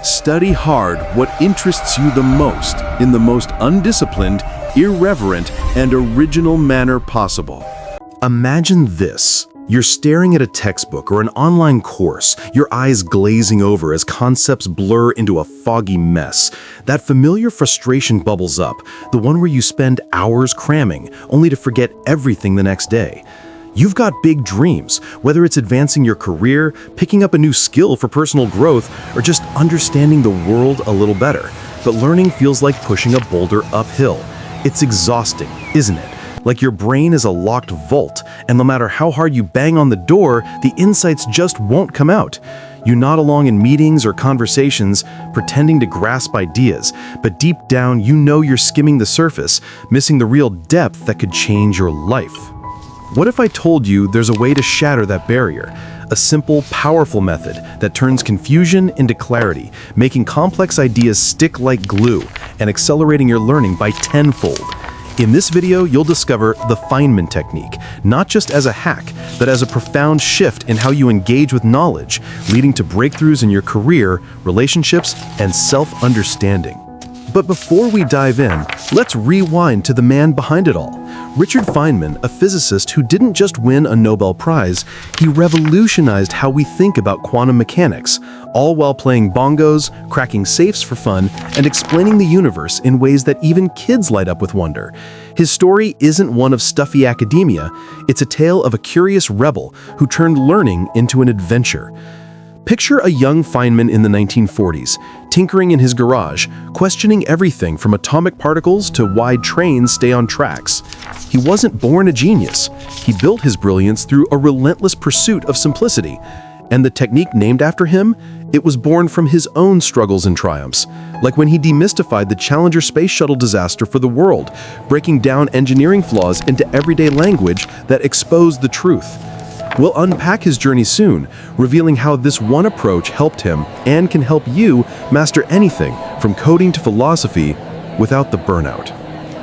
Study hard what interests you the most in the most undisciplined, irreverent, and original manner possible. Imagine this. You're staring at a textbook or an online course, your eyes glazing over as concepts blur into a foggy mess. That familiar frustration bubbles up, the one where you spend hours cramming, only to forget everything the next day. You've got big dreams, whether it's advancing your career, picking up a new skill for personal growth, or just understanding the world a little better. But learning feels like pushing a boulder uphill. It's exhausting, isn't it? Like your brain is a locked vault, and no matter how hard you bang on the door, the insights just won't come out. You nod along in meetings or conversations, pretending to grasp ideas, but deep down you know you're skimming the surface, missing the real depth that could change your life. What if I told you there's a way to shatter that barrier? A simple, powerful method that turns confusion into clarity, making complex ideas stick like glue and accelerating your learning by tenfold. In this video, you'll discover the Feynman Technique, not just as a hack, but as a profound shift in how you engage with knowledge, leading to breakthroughs in your career, relationships, and self-understanding. But before we dive in, let's rewind to the man behind it all. Richard Feynman, a physicist who didn't just win a Nobel Prize, he revolutionized how we think about quantum mechanics, all while playing bongos, cracking safes for fun, and explaining the universe in ways that even kids light up with wonder. His story isn't one of stuffy academia, it's a tale of a curious rebel who turned learning into an adventure. Picture a young Feynman in the 1940s, tinkering in his garage, questioning everything from atomic particles to why trains stay on tracks. He wasn't born a genius. He built his brilliance through a relentless pursuit of simplicity. And the technique named after him, it was born from his own struggles and triumphs, like when he demystified the Challenger space shuttle disaster for the world, breaking down engineering flaws into everyday language that exposed the truth. We'll unpack his journey soon, revealing how this one approach helped him and can help you master anything from coding to philosophy without the burnout.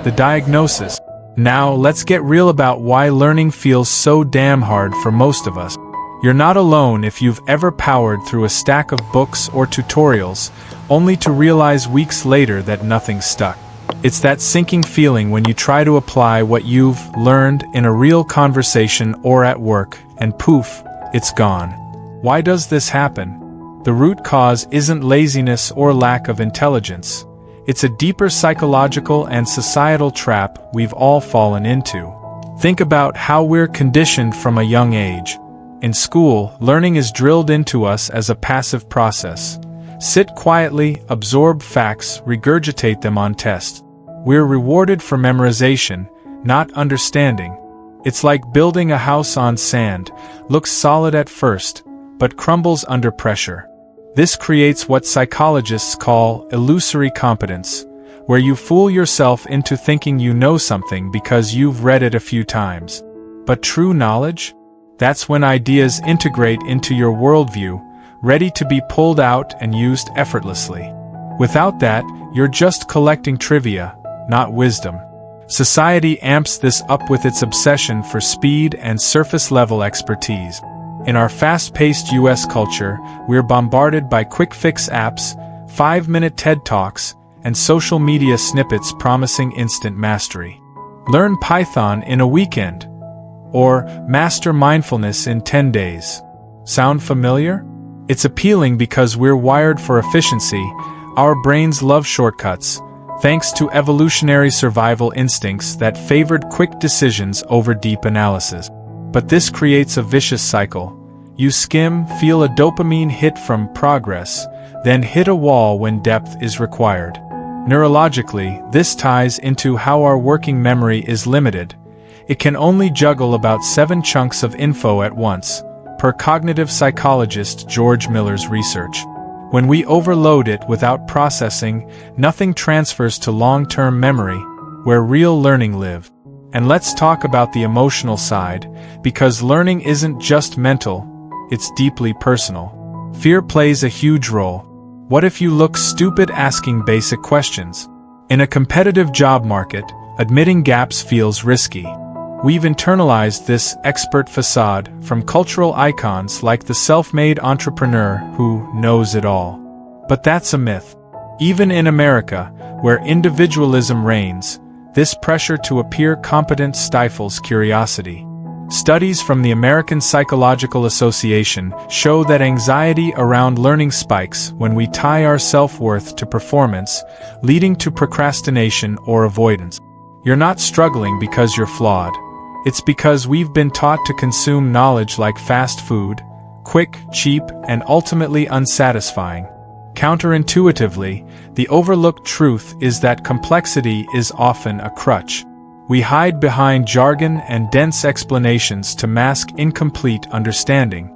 The diagnosis. Now let's get real about why learning feels so damn hard for most of us. You're not alone if you've ever powered through a stack of books or tutorials, only to realize weeks later that nothing stuck. It's that sinking feeling when you try to apply what you've learned in a real conversation or at work, and poof, it's gone. Why does this happen? The root cause isn't laziness or lack of intelligence. It's a deeper psychological and societal trap we've all fallen into. Think about how we're conditioned from a young age. In school, learning is drilled into us as a passive process. Sit quietly, absorb facts, regurgitate them on tests. We're rewarded for memorization, not understanding. It's like building a house on sand, looks solid at first, but crumbles under pressure. This creates what psychologists call illusory competence, where you fool yourself into thinking you know something because you've read it a few times. But true knowledge? That's when ideas integrate into your worldview, ready to be pulled out and used effortlessly. Without that, you're just collecting trivia, not wisdom. Society amps this up with its obsession for speed and surface-level expertise. In our fast-paced US culture, we're bombarded by quick-fix apps, 5-minute TED Talks, and social media snippets promising instant mastery. Learn Python in a weekend, or master mindfulness in 10 days. Sound familiar? It's appealing because we're wired for efficiency. Our brains love shortcuts, thanks to evolutionary survival instincts that favored quick decisions over deep analysis. But this creates a vicious cycle. You skim, feel a dopamine hit from progress, then hit a wall when depth is required. Neurologically, this ties into how our working memory is limited. It can only juggle about 7 chunks of info at once, per cognitive psychologist George Miller's research. When we overload it without processing, nothing transfers to long-term memory, where real learning lives. And let's talk about the emotional side, because learning isn't just mental, it's deeply personal. Fear plays a huge role. What if you look stupid asking basic questions? In a competitive job market, admitting gaps feels risky. We've internalized this expert facade from cultural icons like the self-made entrepreneur who knows it all. But that's a myth. Even in America, where individualism reigns, this pressure to appear competent stifles curiosity. Studies from the American Psychological Association show that anxiety around learning spikes when we tie our self-worth to performance, leading to procrastination or avoidance. You're not struggling because you're flawed. It's because we've been taught to consume knowledge like fast food, quick, cheap, and ultimately unsatisfying. Counterintuitively, the overlooked truth is that complexity is often a crutch. We hide behind jargon and dense explanations to mask incomplete understanding.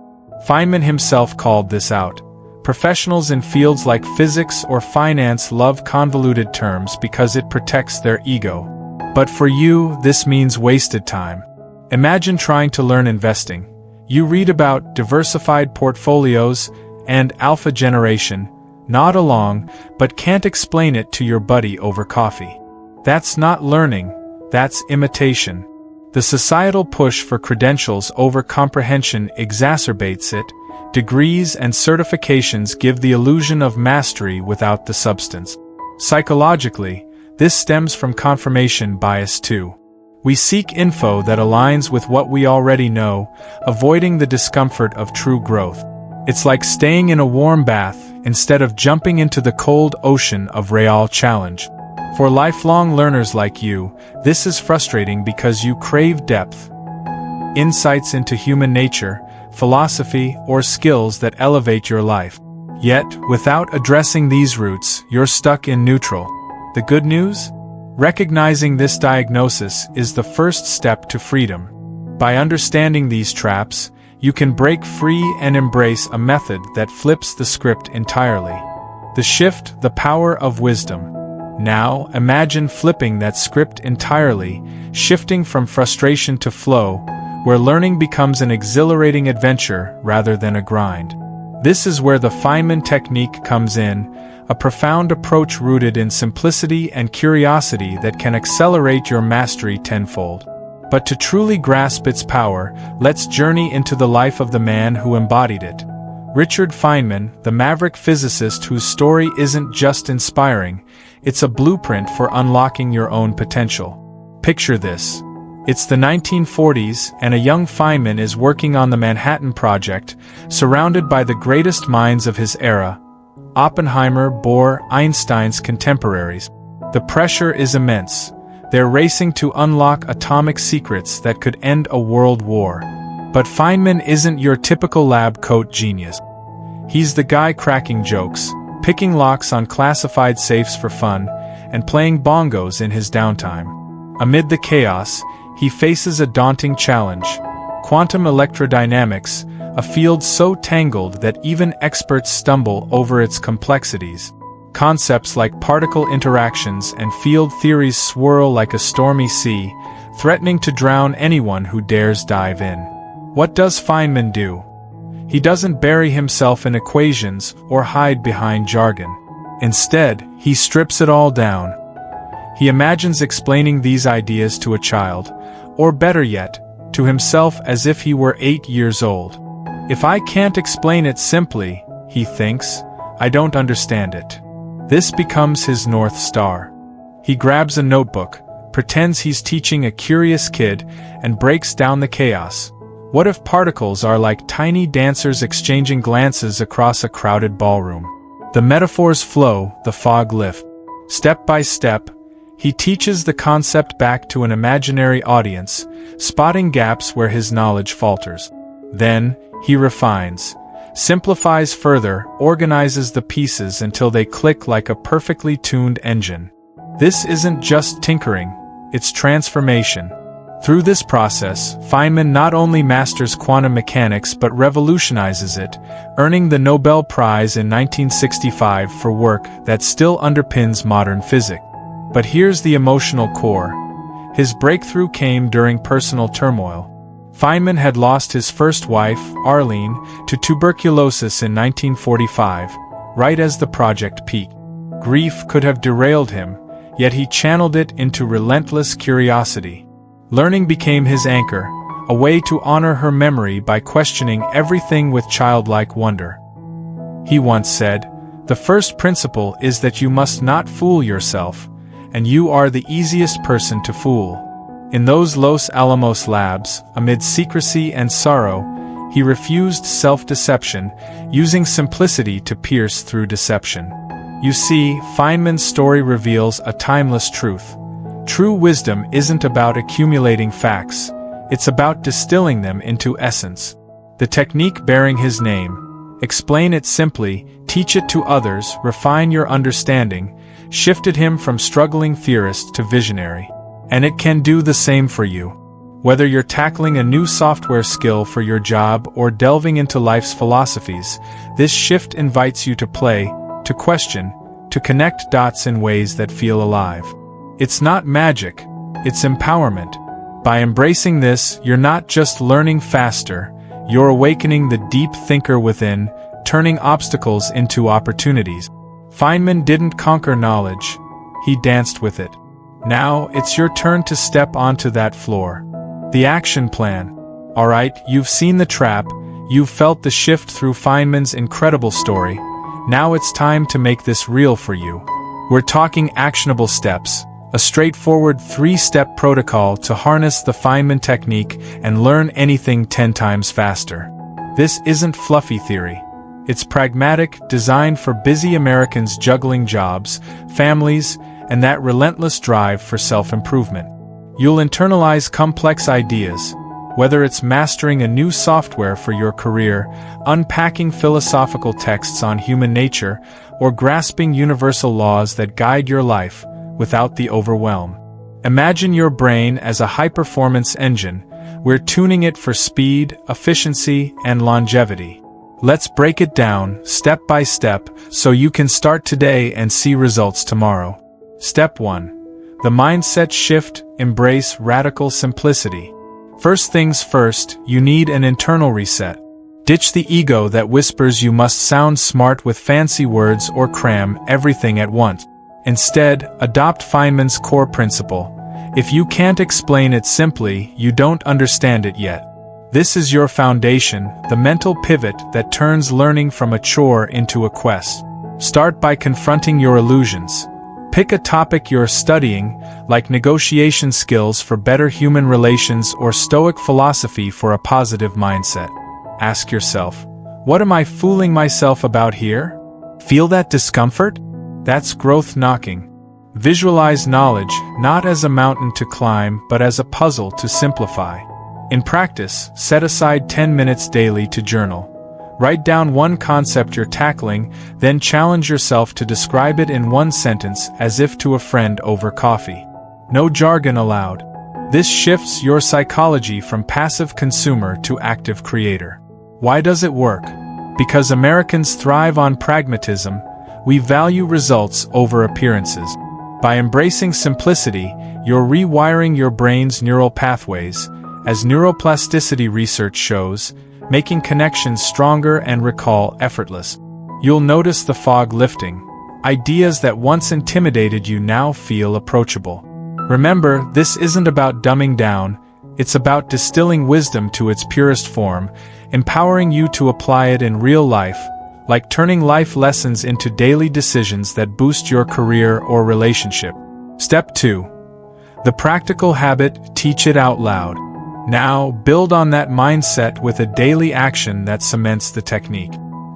Feynman himself called this out. Professionals in fields like physics or finance love convoluted terms because it protects their ego. But for you, this means wasted time. Imagine trying to learn investing. You read about diversified portfolios and alpha generation, nod along, but can't explain it to your buddy over coffee. That's not learning. That's imitation. The societal push for credentials over comprehension exacerbates it. Degrees and certifications give the illusion of mastery without the substance. Psychologically, this stems from confirmation bias too. We seek info that aligns with what we already know, avoiding the discomfort of true growth. It's like staying in a warm bath instead of jumping into the cold ocean of real challenge. For lifelong learners like you, this is frustrating because you crave depth, insights into human nature, philosophy, or skills that elevate your life. Yet, without addressing these roots, you're stuck in neutral. The good news? Recognizing this diagnosis is the first step to freedom. By understanding these traps, you can break free and embrace a method that flips the script entirely. The shift, the power of wisdom. Now, imagine flipping that script entirely, shifting from frustration to flow, where learning becomes an exhilarating adventure rather than a grind. This is where the Feynman Technique comes in, a profound approach rooted in simplicity and curiosity that can accelerate your mastery tenfold. But to truly grasp its power, let's journey into the life of the man who embodied it. Richard Feynman, the maverick physicist whose story isn't just inspiring, it's a blueprint for unlocking your own potential. Picture this. It's the 1940s, and a young Feynman is working on the Manhattan Project, surrounded by the greatest minds of his era: Oppenheimer, Bohr, Einstein's contemporaries. The pressure is immense. They're racing to unlock atomic secrets that could end a world war. But Feynman isn't your typical lab coat genius. He's the guy cracking jokes, picking locks on classified safes for fun, and playing bongos in his downtime. Amid the chaos, he faces a daunting challenge: quantum electrodynamics, a field so tangled that even experts stumble over its complexities. Concepts like particle interactions and field theories swirl like a stormy sea, threatening to drown anyone who dares dive in. What does Feynman do? He doesn't bury himself in equations or hide behind jargon. Instead, he strips it all down. He imagines explaining these ideas to a child, or better yet, to himself as if he were 8 years old. If I can't explain it simply, he thinks, I don't understand it. This becomes his North Star. He grabs a notebook, pretends he's teaching a curious kid, and breaks down the chaos. What if particles are like tiny dancers exchanging glances across a crowded ballroom? The metaphors flow, the fog lifts. Step by step, he teaches the concept back to an imaginary audience, spotting gaps where his knowledge falters. Then, he refines, simplifies further, organizes the pieces until they click like a perfectly tuned engine. This isn't just tinkering, it's transformation. Through this process, Feynman not only masters quantum mechanics but revolutionizes it, earning the Nobel Prize in 1965 for work that still underpins modern physics. But here's the emotional core. His breakthrough came during personal turmoil. Feynman had lost his first wife, Arlene, to tuberculosis in 1945, right as the project peaked. Grief could have derailed him, yet he channeled it into relentless curiosity. Learning became his anchor, a way to honor her memory by questioning everything with childlike wonder. He once said, The first principle is that you must not fool yourself, and you are the easiest person to fool. In those Los Alamos labs, amid secrecy and sorrow, he refused self-deception, using simplicity to pierce through deception. You see, Feynman's story reveals a timeless truth. True wisdom isn't about accumulating facts, it's about distilling them into essence. The technique bearing his name, explain it simply, teach it to others, refine your understanding, shifted him from struggling theorist to visionary. And it can do the same for you. Whether you're tackling a new software skill for your job or delving into life's philosophies, this shift invites you to play, to question, to connect dots in ways that feel alive. It's not magic, it's empowerment. By embracing this, you're not just learning faster, you're awakening the deep thinker within, turning obstacles into opportunities. Feynman didn't conquer knowledge, he danced with it. Now, it's your turn to step onto that floor. The action plan. Alright, you've seen the trap, you've felt the shift through Feynman's incredible story. Now it's time to make this real for you. We're talking actionable steps, a straightforward 3-step protocol to harness the Feynman technique and learn anything 10 times faster. This isn't fluffy theory. It's pragmatic, designed for busy Americans juggling jobs, families, and that relentless drive for self-improvement. You'll internalize complex ideas, whether it's mastering a new software for your career, unpacking philosophical texts on human nature, or grasping universal laws that guide your life, without the overwhelm. Imagine your brain as a high-performance engine. We're tuning it for speed, efficiency, and longevity. Let's break it down, step by step, so you can start today and see results tomorrow. Step 1. The mindset shift, embrace radical simplicity. First things first, you need an internal reset. Ditch the ego that whispers you must sound smart with fancy words or cram everything at once. Instead, adopt Feynman's core principle. If you can't explain it simply, you don't understand it yet. This is your foundation, the mental pivot that turns learning from a chore into a quest. Start by confronting your illusions. Pick a topic you're studying, like negotiation skills for better human relations or Stoic philosophy for a positive mindset. Ask yourself, what am I fooling myself about here? Feel that discomfort? That's growth knocking. Visualize knowledge, not as a mountain to climb, but as a puzzle to simplify. In practice, set aside 10 minutes daily to journal. Write down one concept you're tackling, then challenge yourself to describe it in one sentence as if to a friend over coffee. No jargon allowed. This shifts your psychology from passive consumer to active creator. Why does it work? Because Americans thrive on pragmatism. We value results over appearances. By embracing simplicity, you're rewiring your brain's neural pathways, as neuroplasticity research shows, making connections stronger and recall effortless. You'll notice the fog lifting. Ideas that once intimidated you now feel approachable. Remember, this isn't about dumbing down, it's about distilling wisdom to its purest form, empowering you to apply it in real life, like turning life lessons into daily decisions that boost your career or relationship. Step 2. The practical habit, teach it out loud. Now, build on that mindset with a daily action that cements the technique.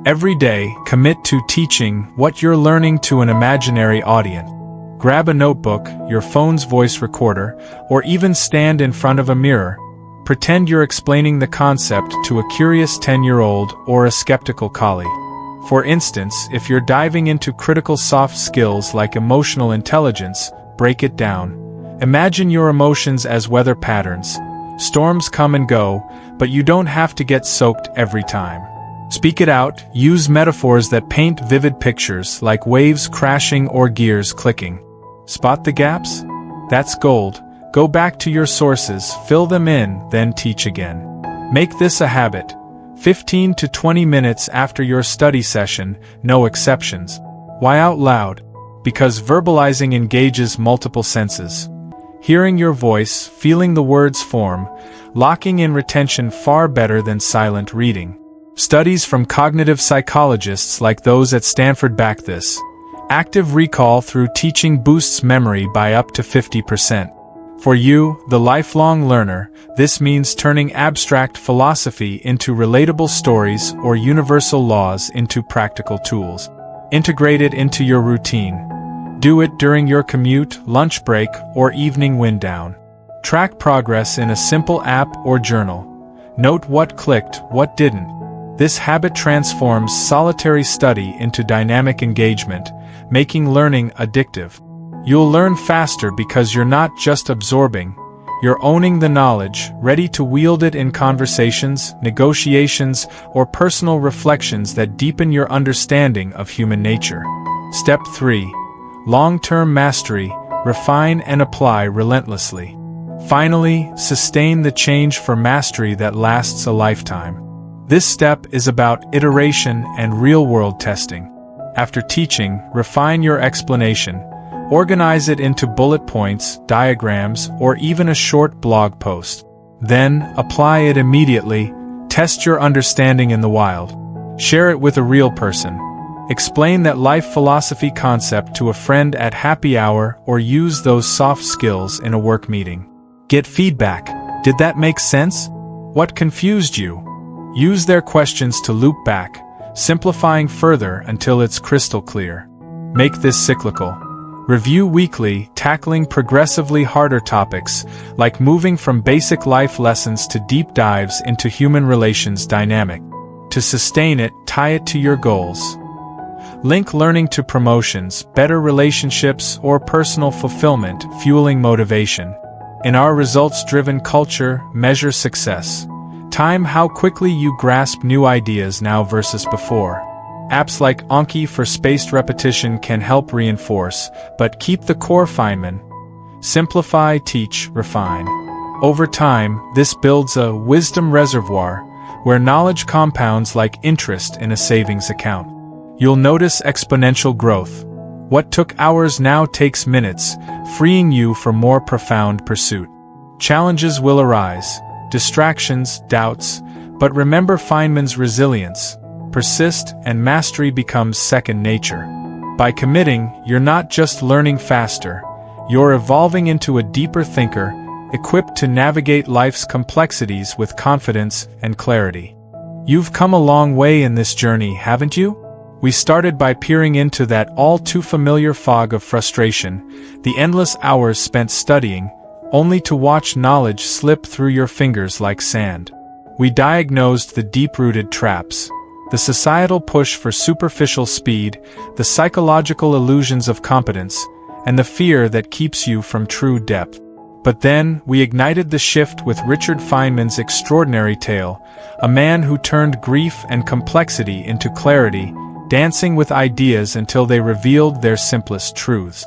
Every day, commit to teaching what you're learning to an imaginary audience. Grab a notebook, your phone's voice recorder, or even stand in front of a mirror. Pretend you're explaining the concept to a curious 10-year-old or a skeptical colleague. For instance, if you're diving into critical soft skills like emotional intelligence, break it down. Imagine your emotions as weather patterns. Storms come and go, but you don't have to get soaked every time. Speak it out, use metaphors that paint vivid pictures like waves crashing or gears clicking. Spot the gaps? That's gold. Go back to your sources, fill them in, then teach again. Make this a habit. 15 to 20 minutes after your study session, no exceptions. Why out loud? Because verbalizing engages multiple senses. Hearing your voice, feeling the words form, locking in retention far better than silent reading. Studies from cognitive psychologists like those at Stanford back this. Active recall through teaching boosts memory by up to 50%. For you, the lifelong learner, this means turning abstract philosophy into relatable stories or universal laws into practical tools. Integrate it into your routine. Do it during your commute, lunch break, or evening wind down. Track progress in a simple app or journal. Note what clicked, what didn't. This habit transforms solitary study into dynamic engagement, making learning addictive. You'll learn faster because you're not just absorbing, you're owning the knowledge, ready to wield it in conversations, negotiations, or personal reflections that deepen your understanding of human nature. Step 3. Long-term mastery, refine and apply relentlessly. Finally, sustain the change for mastery that lasts a lifetime. This step is about iteration and real-world testing. After teaching, refine your explanation. Organize it into bullet points, diagrams, or even a short blog post. Then, apply it immediately. Test your understanding in the wild. Share it with a real person. Explain that life philosophy concept to a friend at happy hour or use those soft skills in a work meeting. Get feedback. Did that make sense? What confused you? Use their questions to loop back, simplifying further until it's crystal clear. Make this cyclical. Review weekly, tackling progressively harder topics, like moving from basic life lessons to deep dives into human relations dynamic. To sustain it, tie it to your goals. Link learning to promotions, better relationships, or personal fulfillment, fueling motivation. In our results-driven culture, measure success. Time how quickly you grasp new ideas now versus before. Apps like Anki for spaced repetition can help reinforce, but keep the core Feynman. Simplify, teach, refine. Over time, this builds a wisdom reservoir, where knowledge compounds like interest in a savings account. You'll notice exponential growth. What took hours now takes minutes, freeing you for more profound pursuit. Challenges will arise, distractions, doubts, but remember Feynman's resilience. Persist, and mastery becomes second nature. By committing, you're not just learning faster, you're evolving into a deeper thinker, equipped to navigate life's complexities with confidence and clarity. You've come a long way in this journey, haven't you? We started by peering into that all-too-familiar fog of frustration, the endless hours spent studying, only to watch knowledge slip through your fingers like sand. We diagnosed the deep-rooted traps, the societal push for superficial speed, the psychological illusions of competence, and the fear that keeps you from true depth. But then, we ignited the shift with Richard Feynman's extraordinary tale, a man who turned grief and complexity into clarity, dancing with ideas until they revealed their simplest truths.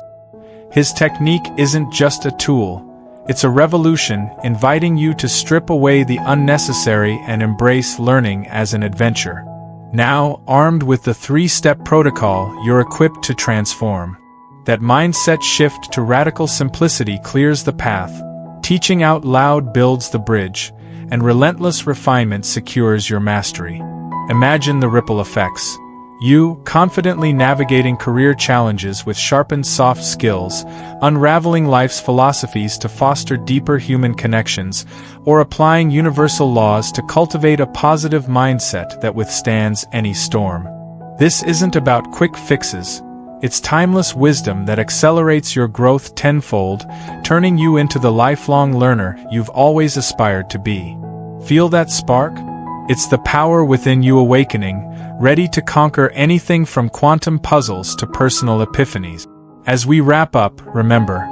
His technique isn't just a tool, it's a revolution, inviting you to strip away the unnecessary and embrace learning as an adventure. Now, armed with the 3-step protocol, you're equipped to transform. That mindset shift to radical simplicity clears the path, teaching out loud builds the bridge, and relentless refinement secures your mastery. Imagine the ripple effects. You, confidently navigating career challenges with sharpened soft skills, unraveling life's philosophies to foster deeper human connections, or applying universal laws to cultivate a positive mindset that withstands any storm. This isn't about quick fixes. It's timeless wisdom that accelerates your growth tenfold, turning you into the lifelong learner you've always aspired to be. Feel that spark? It's the power within you awakening, ready to conquer anything from quantum puzzles to personal epiphanies. As we wrap up, remember,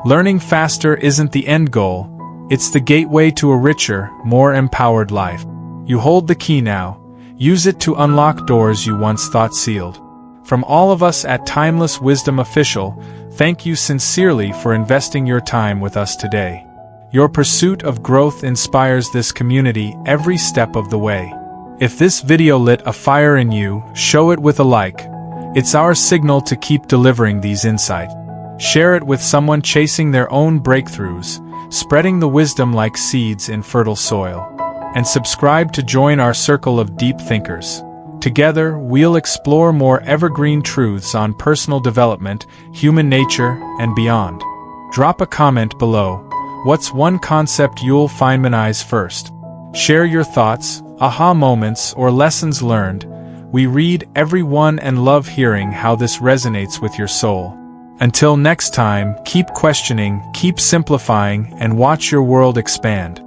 learning faster isn't the end goal, it's the gateway to a richer, more empowered life. You hold the key now. Use it to unlock doors you once thought sealed. From all of us at Timeless Wisdom Official, thank you sincerely for investing your time with us today. Your pursuit of growth inspires this community every step of the way. If this video lit a fire in you, show it with a like. It's our signal to keep delivering these insights. Share it with someone chasing their own breakthroughs, spreading the wisdom like seeds in fertile soil. and subscribe to join our circle of deep thinkers. Together, we'll explore more evergreen truths on personal development, human nature, and beyond. Drop a comment below. What's one concept you'll Feynmanize first? Share your thoughts, aha moments, or lessons learned. We read every one and love hearing how this resonates with your soul. Until next time, keep questioning, keep simplifying, and watch your world expand.